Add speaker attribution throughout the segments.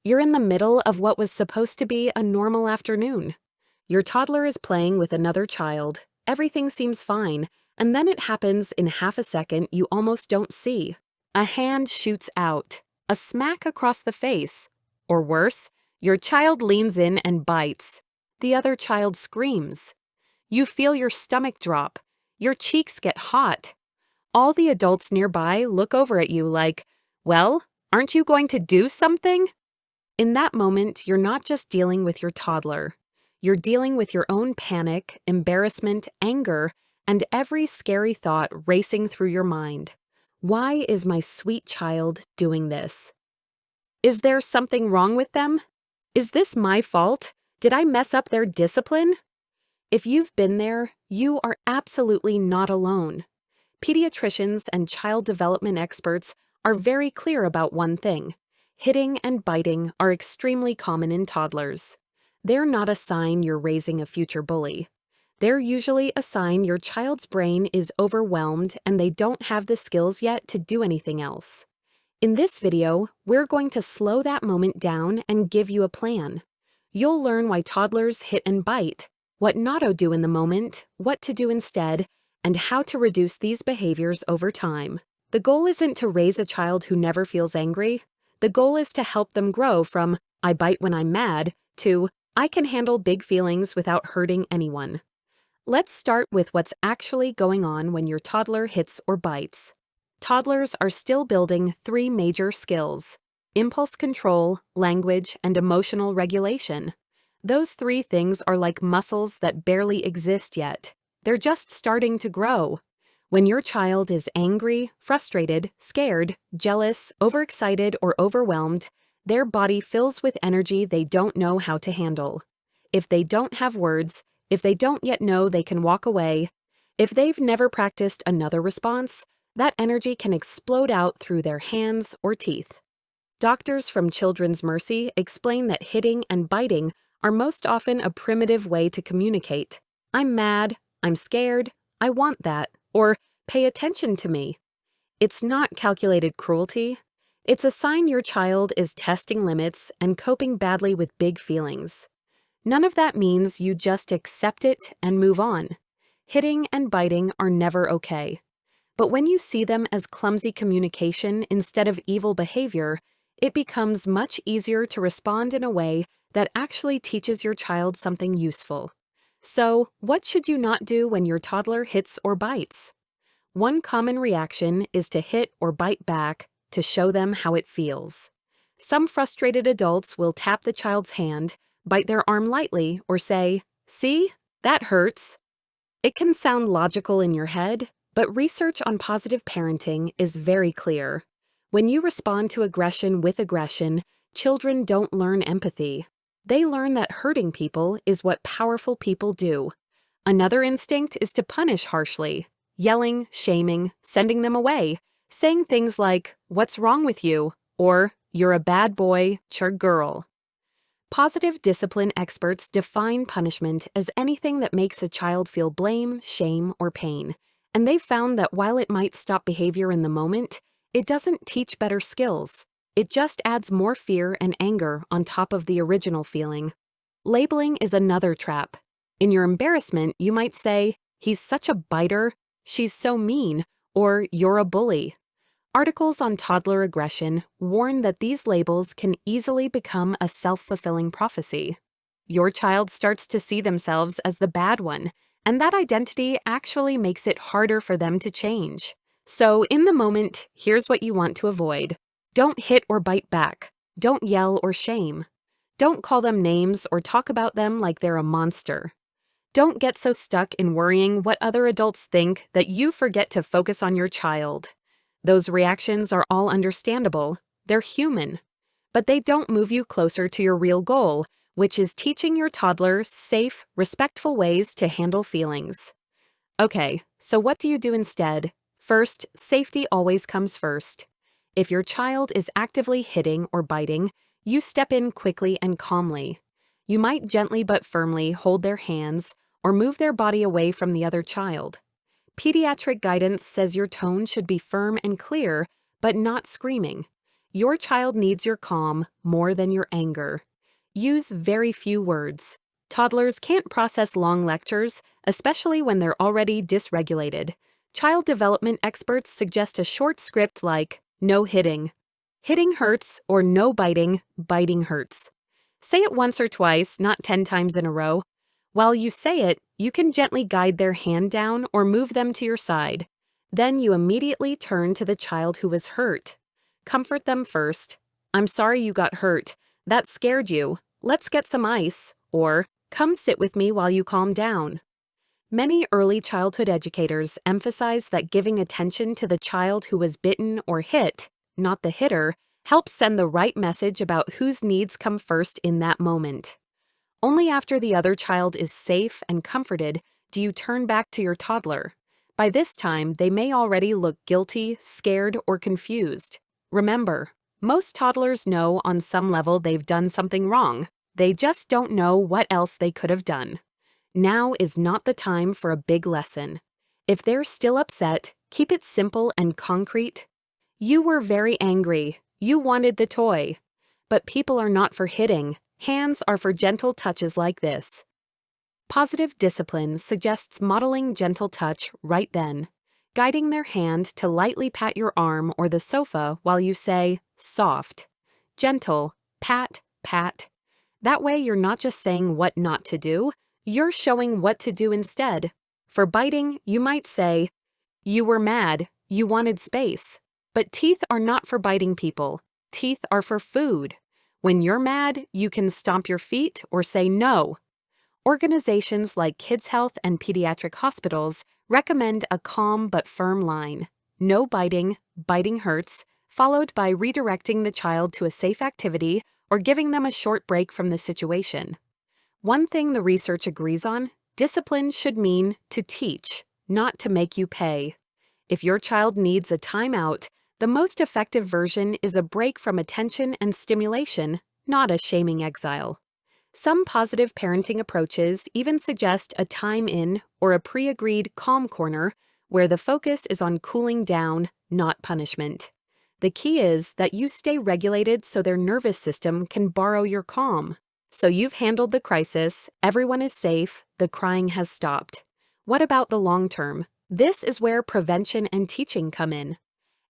Speaker 1: You're in the middle of what was supposed to be a normal afternoon. Your toddler is playing with another child, everything seems fine, and then it happens in half a second you almost don't see. A hand shoots out, a smack across the face, or worse, your child leans in and bites. The other child screams. You feel your stomach drop, your cheeks get hot. All the adults nearby look over at you like, well, aren't you going to do something? In that moment, you're not just dealing with your toddler. You're dealing with your own panic, embarrassment, anger, and every scary thought racing through your mind. Why is my sweet child doing this? Is there something wrong with them? Is this my fault? Did I mess up their discipline? If you've been there, you are absolutely not alone. Pediatricians and child development experts are very clear about one thing. Hitting and biting are extremely common in toddlers. They're not a sign you're raising a future bully. They're usually a sign your child's brain is overwhelmed and they don't have the skills yet to do anything else. In this video, we're going to slow that moment down and give you a plan. You'll learn why toddlers hit and bite, what not to do in the moment, what to do instead, and how to reduce these behaviors over time. The goal isn't to raise a child who never feels angry. The goal is to help them grow from, I bite when I'm mad, to, I can handle big feelings without hurting anyone. Let's start with what's actually going on when your toddler hits or bites. Toddlers are still building 3 major skills: impulse control, language, and emotional regulation. Those 3 things are like muscles that barely exist yet. They're just starting to grow. When your child is angry, frustrated, scared, jealous, overexcited, or overwhelmed, their body fills with energy they don't know how to handle. If they don't have words, if they don't yet know they can walk away, if they've never practiced another response, that energy can explode out through their hands or teeth. Doctors from Children's Mercy explain that hitting and biting are most often a primitive way to communicate. I'm mad, I'm scared, I want that, or pay attention to me. It's not calculated cruelty. It's a sign your child is testing limits and coping badly with big feelings. None of that means you just accept it and move on. Hitting and biting are never okay. But when you see them as clumsy communication instead of evil behavior, it becomes much easier to respond in a way that actually teaches your child something useful. So, what should you not do when your toddler hits or bites? One common reaction is to hit or bite back to show them how it feels. Some frustrated adults will tap the child's hand, bite their arm lightly, or say, "See, that hurts." It can sound logical in your head, but research on positive parenting is very clear. When you respond to aggression with aggression, children don't learn empathy. They learn that hurting people is what powerful people do. Another instinct is to punish harshly, yelling, shaming, sending them away, saying things like, "What's wrong with you?" or "You're a bad boy, girl." Positive discipline experts define punishment as anything that makes a child feel blame, shame, or pain, and they've found that while it might stop behavior in the moment, it doesn't teach better skills. It just adds more fear and anger on top of the original feeling. Labeling is another trap. In your embarrassment, you might say, "He's such a biter," "She's so mean," or "You're a bully." Articles on toddler aggression warn that these labels can easily become a self-fulfilling prophecy. Your child starts to see themselves as the bad one, and that identity actually makes it harder for them to change. So, in the moment, here's what you want to avoid. Don't hit or bite back. Don't yell or shame. Don't call them names or talk about them like they're a monster. Don't get so stuck in worrying what other adults think that you forget to focus on your child. Those reactions are all understandable. They're human. But they don't move you closer to your real goal, which is teaching your toddler safe, respectful ways to handle feelings. Okay, so what do you do instead? First, safety always comes first. If your child is actively hitting or biting, you step in quickly and calmly. You might gently but firmly hold their hands or move their body away from the other child. Pediatric guidance says your tone should be firm and clear, but not screaming. Your child needs your calm more than your anger. Use very few words. Toddlers can't process long lectures, especially when they're already dysregulated. Child development experts suggest a short script like, no hitting. Hitting hurts, or no biting, biting hurts. Say it once or twice, not 10 times in a row. While you say it, you can gently guide their hand down or move them to your side. Then you immediately turn to the child who was hurt. Comfort them first. I'm sorry you got hurt. That scared you. Let's get some ice. Or, come sit with me while you calm down. Many early childhood educators emphasize that giving attention to the child who was bitten or hit, not the hitter, helps send the right message about whose needs come first in that moment. Only after the other child is safe and comforted do you turn back to your toddler. By this time, they may already look guilty, scared, or confused. Remember, most toddlers know on some level they've done something wrong. They just don't know what else they could have done. Now is not the time for a big lesson. If they're still upset, keep it simple and concrete. You were very angry. You wanted the toy. But people are not for hitting. Hands are for gentle touches like this. Positive discipline suggests modeling gentle touch right then, guiding their hand to lightly pat your arm or the sofa while you say, soft, gentle, pat, pat. That way you're not just saying what not to do, you're showing what to do instead. For biting, you might say, you were mad, you wanted space. But teeth are not for biting people. Teeth are for food. When you're mad, you can stomp your feet or say no. Organizations like Kids Health and pediatric hospitals recommend a calm but firm line. No biting, biting hurts, followed by redirecting the child to a safe activity or giving them a short break from the situation. One thing the research agrees on, discipline should mean to teach, not to make you pay. If your child needs a timeout, the most effective version is a break from attention and stimulation, not a shaming exile. Some positive parenting approaches even suggest a time in or a pre-agreed calm corner where the focus is on cooling down, not punishment. The key is that you stay regulated so their nervous system can borrow your calm. So you've handled the crisis, everyone is safe, the crying has stopped. What about the long term? This is where prevention and teaching come in.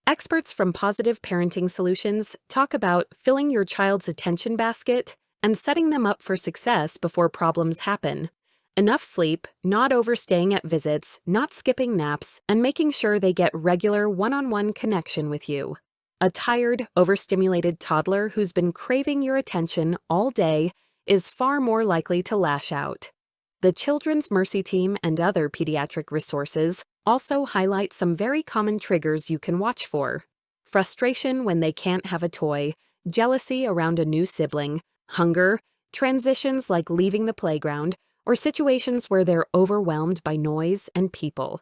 Speaker 1: Experts from Positive Parenting Solutions talk about filling your child's attention basket and setting them up for success before problems happen. Enough sleep, not overstaying at visits, not skipping naps, and making sure they get regular one-on-one connection with you. A tired, overstimulated toddler who's been craving your attention all day is far more likely to lash out. The Children's Mercy Team and other pediatric resources also highlight some very common triggers you can watch for. Frustration when they can't have a toy, jealousy around a new sibling, hunger, transitions like leaving the playground, or situations where they're overwhelmed by noise and people.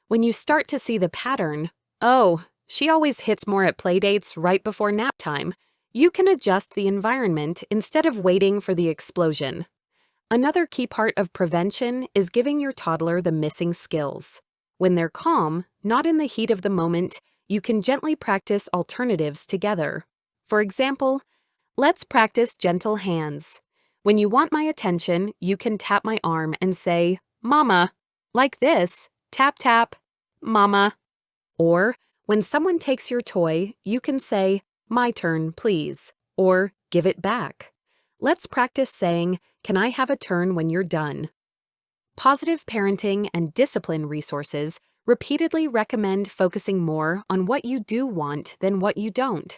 Speaker 1: When you start to see the pattern, oh, she always hits more at playdates right before nap time, you can adjust the environment instead of waiting for the explosion. Another key part of prevention is giving your toddler the missing skills. When they're calm, not in the heat of the moment, you can gently practice alternatives together. For example, let's practice gentle hands. When you want my attention, you can tap my arm and say, Mama. Like this, tap tap, Mama. Or, when someone takes your toy, you can say, my turn, please, or give it back. Let's practice saying, can I have a turn when you're done? Positive parenting and discipline resources repeatedly recommend focusing more on what you do want than what you don't.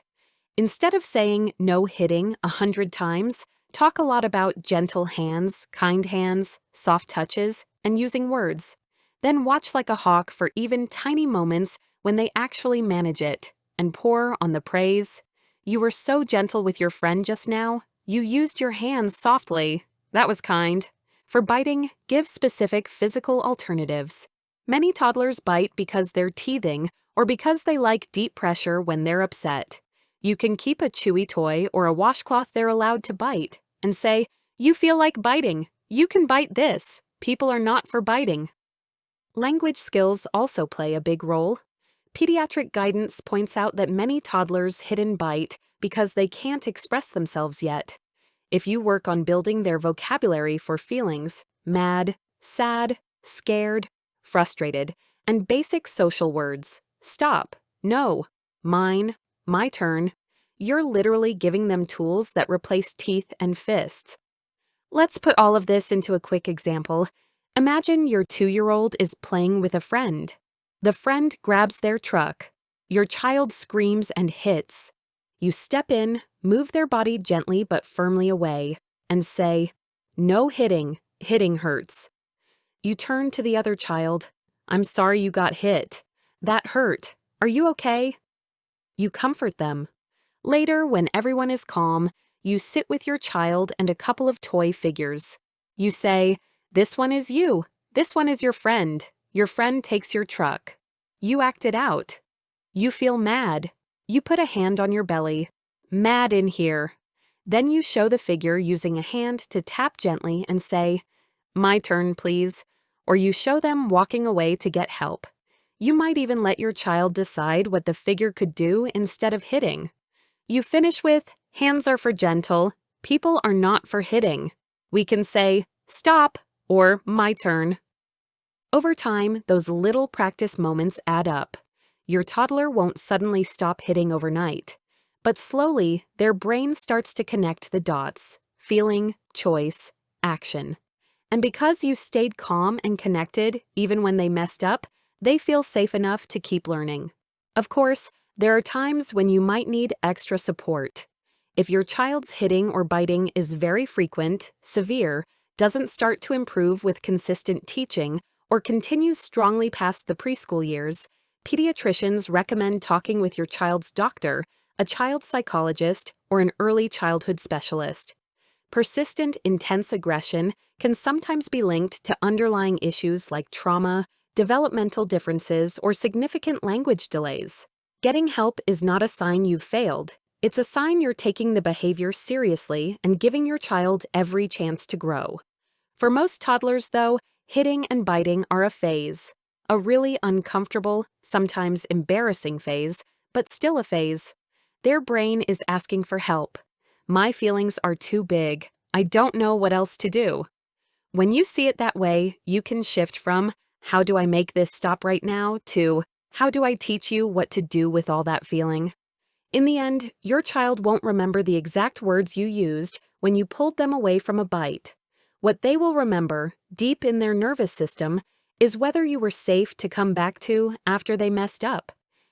Speaker 1: Instead of saying no hitting 100 times, talk a lot about gentle hands, kind hands, soft touches, and using words. Then watch like a hawk for even tiny moments when they actually manage it, and pour on the praise. You were so gentle with your friend just now. You used your hands softly. That was kind. For biting, give specific physical alternatives. Many toddlers bite because they're teething or because they like deep pressure when they're upset. You can keep a chewy toy or a washcloth they're allowed to bite and say, you feel like biting. You can bite this. People are not for biting. Language skills also play a big role. Pediatric guidance points out that many toddlers hit and bite because they can't express themselves yet. If you work on building their vocabulary for feelings, mad, sad, scared, frustrated, and basic social words, stop, no, mine, my turn, you're literally giving them tools that replace teeth and fists. Let's put all of this into a quick example. Imagine your 2-year-old is playing with a friend. The friend grabs their truck. Your child screams and hits. You step in, move their body gently but firmly away, and say, "No hitting, hitting hurts." You turn to the other child. "I'm sorry you got hit. That hurt. Are you okay?" You comfort them. Later, when everyone is calm, you sit with your child and a couple of toy figures. You say, "This one is you. This one is your friend. Your friend takes your truck." You act it out. You feel mad. You put a hand on your belly. "Mad in here." Then you show the figure using a hand to tap gently and say, "My turn, please." Or you show them walking away to get help. You might even let your child decide what the figure could do instead of hitting. You finish with, "Hands are for gentle. People are not for hitting." We can say, "Stop," or "My turn." Over time, those little practice moments add up. Your toddler won't suddenly stop hitting overnight, but slowly, their brain starts to connect the dots: feeling, choice, action. And because you stayed calm and connected, even when they messed up, they feel safe enough to keep learning. Of course, there are times when you might need extra support. If your child's hitting or biting is very frequent, severe, doesn't start to improve with consistent teaching, or continues strongly past the preschool years, pediatricians recommend talking with your child's doctor, a child psychologist, or an early childhood specialist. Persistent, intense aggression can sometimes be linked to underlying issues like trauma, developmental differences, or significant language delays. Getting help is not a sign you've failed. It's a sign you're taking the behavior seriously and giving your child every chance to grow. For most toddlers, though, hitting and biting are a phase. A really uncomfortable, sometimes embarrassing phase, but still a phase. Their brain is asking for help. "My feelings are too big. I don't know what else to do." When you see it that way, you can shift from, "How do I make this stop right now?" to, "How do I teach you what to do with all that feeling?" In the end, your child won't remember the exact words you used when you pulled them away from a bite. What they will remember, deep in their nervous system, is whether you were safe to come back to after they messed up.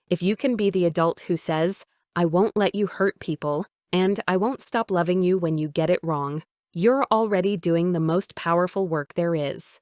Speaker 1: If you can be the adult who says, "I won't let you hurt people," and "I won't stop loving you when you get it wrong," you're already doing the most powerful work there is.